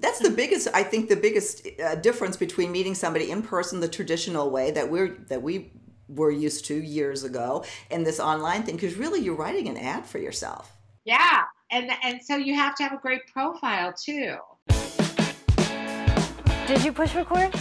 that's the biggest, I think the biggest difference between meeting somebody in person the traditional way that we were used to years ago and this online thing, because really you're writing an ad for yourself. Yeah. And so you have to have a great profile too. Did you push record?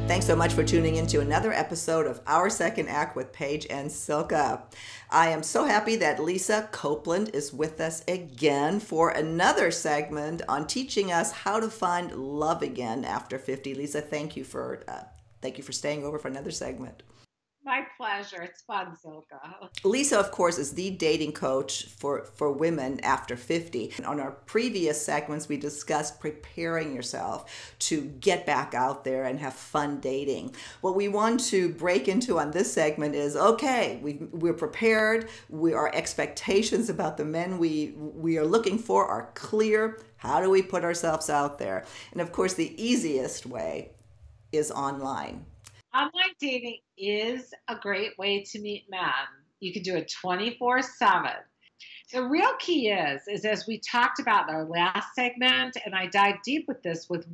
Thanks so much for tuning in to another episode of Our Second Act with Paige and Silka. I am so happy that Lisa Copeland is with us again for another segment on teaching us how to find love again after 50. Lisa, thank you for staying over for another segment. My pleasure. It's fun, Silka. Lisa, of course, is the dating coach for women after 50. On our previous segments, we discussed preparing yourself to get back out there and have fun dating. What we want to break into on this segment is, okay, we're prepared. Our expectations about the men we are looking for are clear. How do we put ourselves out there? And of course, the easiest way is online. Online dating is a great way to meet men. You can do it 24/7. The real key is as we talked about in our last segment, and I dive deep with this with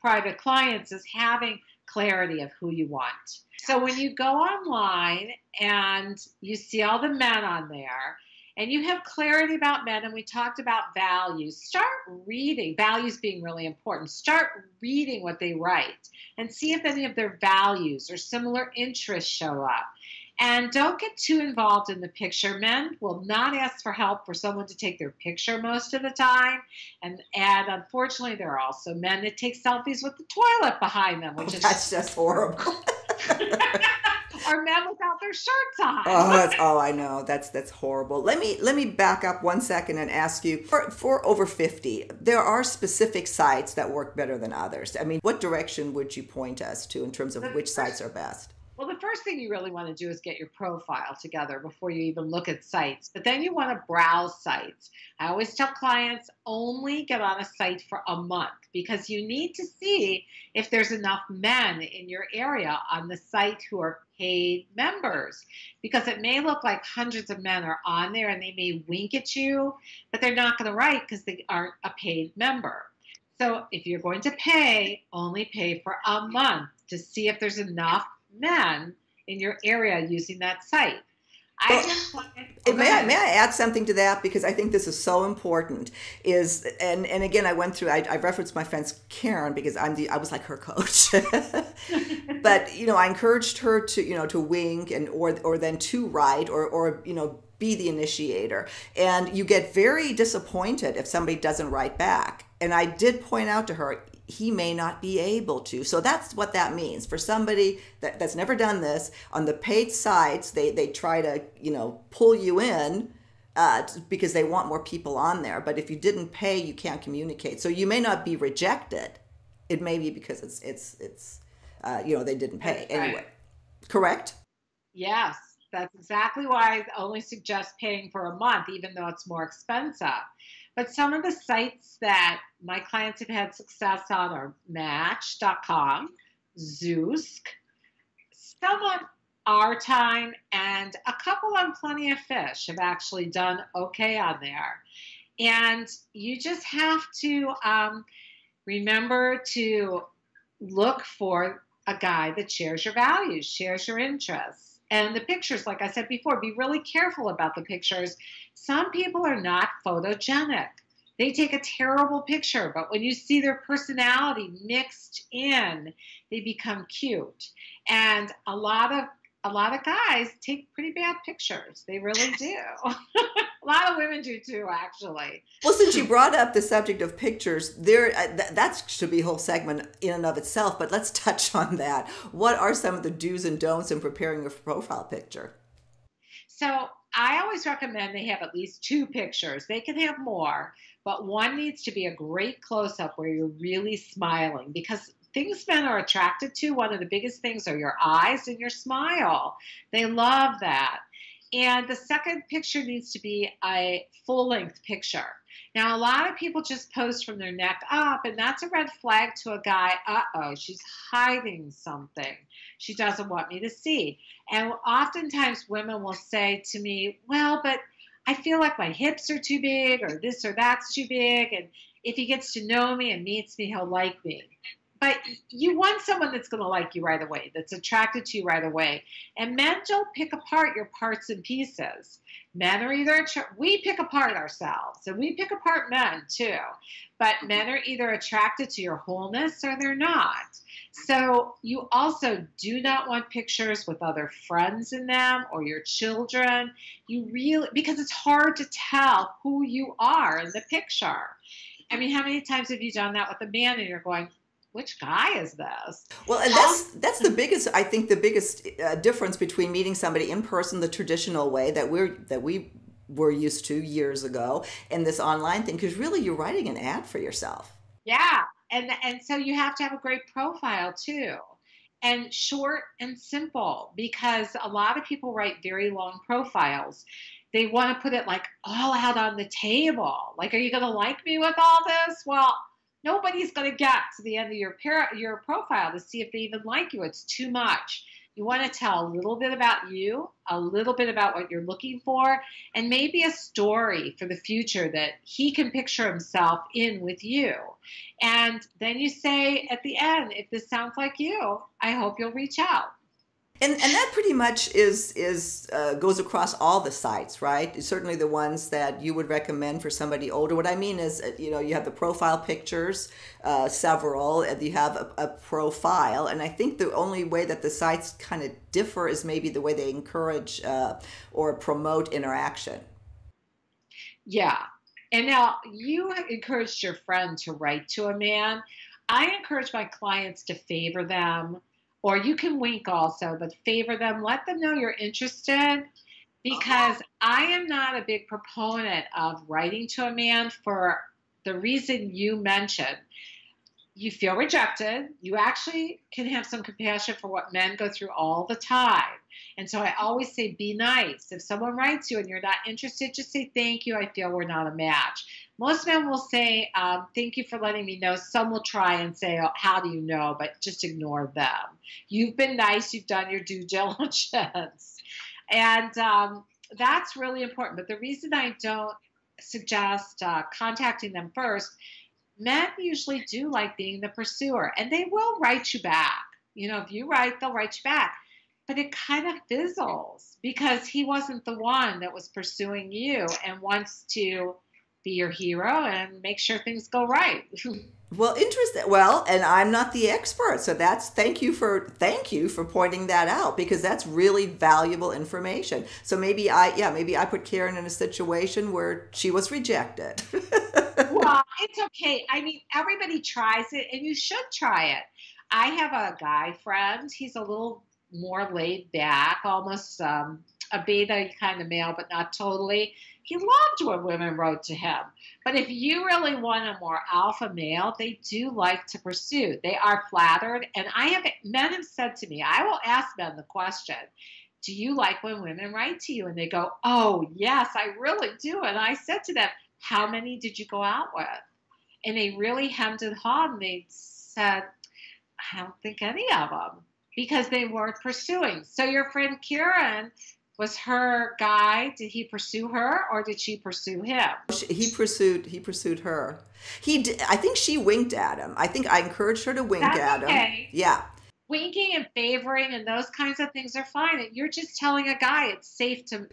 private clients, is having clarity of who you want. So when you go online and you see all the men on there, and you have clarity about men, and we talked about values, start reading, values being really important. Start reading what they write and see if any of their values or similar interests show up. And don't get too involved in the picture. Men will not ask for help for someone to take their picture most of the time. And unfortunately, there are also men that take selfies with the toilet behind them, which is that's just horrible. Or men without their shirts on. I know. That's horrible. Let me back up 1 second and ask you, for over 50, there are specific sites that work better than others. I mean, what direction would you point us to in terms of which sites are best? Well, the first thing you really want to do is get your profile together before you even look at sites. But then you want to browse sites. I always tell clients only get on a site for a month because you need to see if there's enough men in your area on the site who are paid members. Because it may look like hundreds of men are on there and they may wink at you, but they're not going to write because they aren't a paid member. So if you're going to pay, only pay for a month to see if there's enough men in your area using that site. May I add something to that, because I think this is so important. And again, I referenced my friend Karen because I was like her coach. But I encouraged her to wink or then to write or be the initiator. And you get very disappointed if somebody doesn't write back. And I did point out to her, he may not be able to. So that's what that means. For somebody that's never done this, on the paid sites, they try to, pull you in because they want more people on there. But if you didn't pay, you can't communicate. So you may not be rejected. It may be because it's they didn't pay. Anyway, right. Correct? Yes, that's exactly why I only suggest paying for a month, even though it's more expensive. But some of the sites that my clients have had success on are Match.com, Zoosk, some on Our Time, and a couple on Plenty of Fish have actually done okay on there. And you just have to remember to look for a guy that shares your values, shares your interests. And the pictures, like I said before, be really careful about the pictures. Some people are not photogenic. They take a terrible picture, but when you see their personality mixed in, they become cute. And a lot of guys take pretty bad pictures. They really do. A lot of women do too, actually. Well, since you brought up the subject of pictures, that should be a whole segment in and of itself, but let's touch on that. What are some of the do's and don'ts in preparing your profile picture? So I always recommend they have at least 2 pictures. They can have more, but one needs to be a great close-up where you're really smiling, because things men are attracted to, one of the biggest things are your eyes and your smile. They love that. And the second picture needs to be a full-length picture. Now, a lot of people just post from their neck up, and that's a red flag to a guy. Uh-oh, she's hiding something. She doesn't want me to see. And oftentimes women will say to me, well, but I feel like my hips are too big or this or that's too big. And if he gets to know me and meets me, he'll like me. But you want someone that's going to like you right away, that's attracted to you right away. And men don't pick apart your parts and pieces. Men are either, we pick apart ourselves, and we pick apart men too. But men are either attracted to your wholeness or they're not. So you also do not want pictures with other friends in them or your children. You really, because it's hard to tell who you are in the picture. I mean, how many times have you done that with a man and you're going, which guy is this? Well, and that's the biggest, I think, the biggest difference between meeting somebody in person the traditional way that we were used to years ago, and this online thing, because really you're writing an ad for yourself. Yeah, and so you have to have a great profile too, and short and simple, because a lot of people write very long profiles. They want to put it like all out on the table. Like, are you going to like me with all this? Well, nobody's going to get to the end of your profile to see if they even like you. It's too much. You want to tell a little bit about you, a little bit about what you're looking for, and maybe a story for the future that he can picture himself in with you. And then you say at the end, if this sounds like you, I hope you'll reach out. And that pretty much is goes across all the sites, right? Certainly the ones that you would recommend for somebody older. What I mean is, you have the profile pictures, several, and you have a profile. And I think the only way that the sites kind of differ is maybe the way they encourage or promote interaction. Yeah. And now you encouraged your friend to write to a man. I encourage my clients to favor them. Or you can wink also, but favor them. Let them know you're interested, because I am not a big proponent of writing to a man for the reason you mentioned. You feel rejected. You actually can have some compassion for what men go through all the time. And so I always say, be nice. If someone writes you and you're not interested, just say, thank you, I feel we're not a match. Most men will say, thank you for letting me know. Some will try and say, oh, how do you know? But just ignore them. You've been nice. You've done your due diligence. And that's really important. But the reason I don't suggest contacting them first, men usually do like being the pursuer. And they will write you back. If you write, they'll write you back. But it kind of fizzles because he wasn't the one that was pursuing you and wants to be your hero and make sure things go right. Well, interesting. Well, and I'm not the expert, so thank you for pointing that out, because that's really valuable information. So maybe I put Karen in a situation where she was rejected. Well, it's okay. I mean, everybody tries it, and you should try it. I have a guy friend. He's a little more laid back, almost a beta kind of male, but not totally. He loved when women wrote to him. But if you really want a more alpha male, they do like to pursue. They are flattered. And men have said to me, I will ask men the question, do you like when women write to you? And they go, oh, yes, I really do. And I said to them, how many did you go out with? And they really hemmed and hawed. And they said, I don't think any of them, because they weren't pursuing. So your friend Karen, was her guy, did he pursue her or did she pursue him? He pursued her. I think she winked at him. I think I encouraged her to wink at him. Yeah. Winking and favoring and those kinds of things are fine. You're just telling a guy it's safe to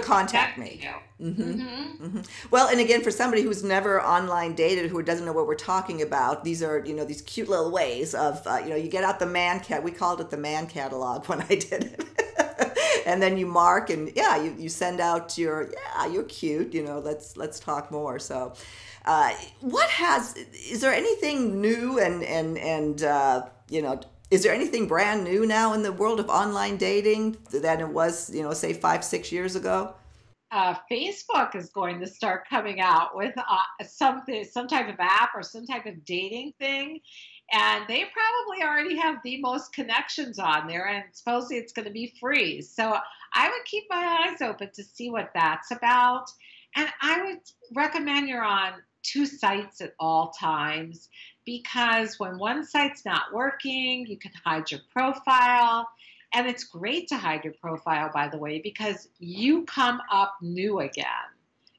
contact me. Mm-hmm. Mm-hmm. Mm-hmm. Well, and again, for somebody who's never online dated, who doesn't know what we're talking about, these are, these cute little ways of, you get out the we called it the man catalog when I did it. And then you mark and you send out you're cute, let's talk more. So is there anything new and is there anything brand new now in the world of online dating than it was, say 5-6 years ago? Facebook is going to start coming out with some type of app or some type of dating thing. And they probably already have the most connections on there, and supposedly it's going to be free. So I would keep my eyes open to see what that's about. And I would recommend you're on 2 sites at all times, because when one site's not working, you can hide your profile. And it's great to hide your profile, by the way, because you come up new again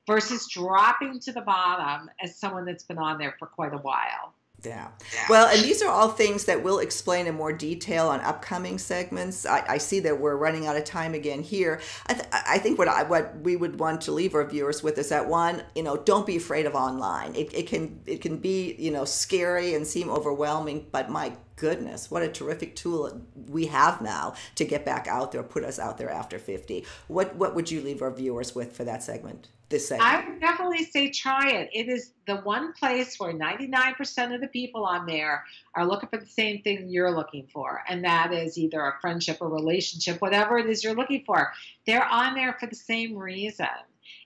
versus dropping to the bottom as someone that's been on there for quite a while. Yeah. Well, and these are all things that we'll explain in more detail on upcoming segments. I see that we're running out of time again here. I think what we would want to leave our viewers with is that, one, don't be afraid of online. It can be, scary and seem overwhelming, but my goodness, what a terrific tool we have now to get back out there, put us out there after 50. What would you leave our viewers with for that segment? I would definitely say try it. It is the one place where 99% of the people on there are looking for the same thing you're looking for, and that is either a friendship or relationship, whatever it is you're looking for. They're on there for the same reason,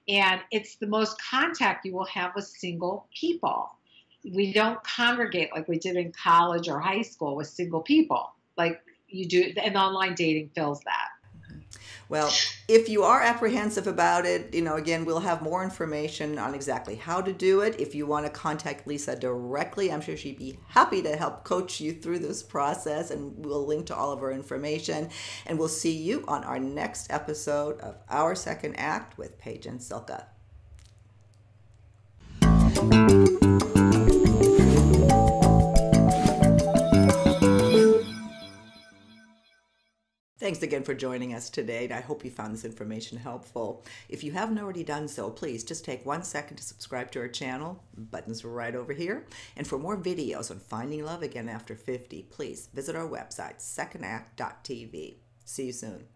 and it's the most contact you will have with single people. We don't congregate like we did in college or high school with single people like you do, and online dating fills that. Well, if you are apprehensive about it, again, we'll have more information on exactly how to do it. If you want to contact Lisa directly, I'm sure she'd be happy to help coach you through this process, and we'll link to all of her information. And we'll see you on our next episode of Our Second Act with Paige and Silka. Thanks again for joining us today. I hope you found this information helpful. If you haven't already done so, please just take 1 second to subscribe to our channel. The button's right over here. And for more videos on finding love again after 50, please visit our website, secondact.tv. See you soon.